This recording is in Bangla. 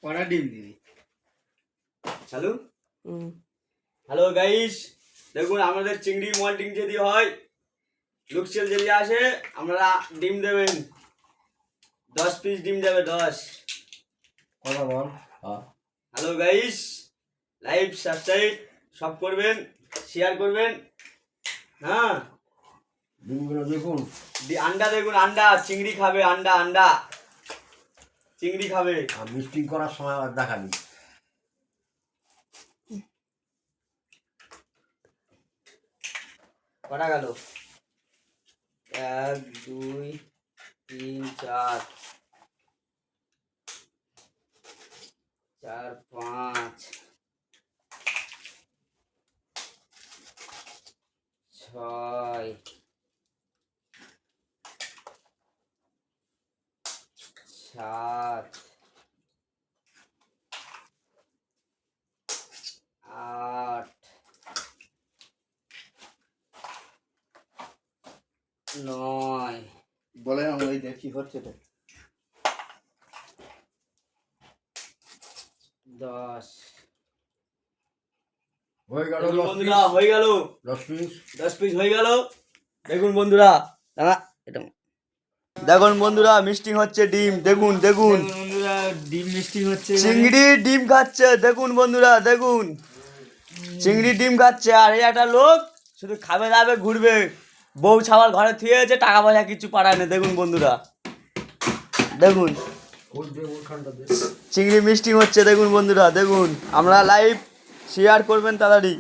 কড়া ডিম দিবি। চালু। হ্যালো গাইস, দেখুন আমাদের চিংড়ি মল্টিং যদি হয়, লুকসেল যদি আসে, আমরা ডিম দেবেন 10 পিস ডিম দেবে 10। কথা বল। হ্যালো গাইস, লাইভ সাবস্ক্রাইব সব করবেন, শেয়ার করবেন। হ্যাঁ, ডিমগুলো দেখুন। আন্ডা দেখুন, আন্ডা চিংড়ি খাবে, আন্ডা আন্ডা চিংড়ি খাবে। মিষ্টি করার সময় আবার দেখাবি। কটা গেল? 1 2 3 4 4 5 6 7 8 9 বলে আমরা এই দেখি হচ্ছে তো। 10 হয়ে গেল বন্ধুরা, হয়ে গেল 10 পিস। 10 পিস হয়ে গেল। দেখুন বন্ধুরা, এটা দেখুন বন্ধুরা, মিষ্টি হচ্ছে ডিম। দেখুন দেখুন বন্ধুরা, ডিম মিষ্টি হচ্ছে। চিংড়ি ডিম খাচ্ছে। দেখুন বন্ধুরা, দেখুন চিংড়ি ডিম খাচ্ছে। আর এই একটা লোক শুধু খাবে দাবে ঘুরবে, বউ ছাওয়ার ঘরে থুয়ে আছে, টাকা পয়সা কিছু পাঠায় না। দেখুন বন্ধুরা, দেখুন চিংড়ি মিষ্টি হচ্ছে। দেখুন বন্ধুরা, দেখুন আমরা লাইভ শেয়ার করবেন তাড়াতাড়ি।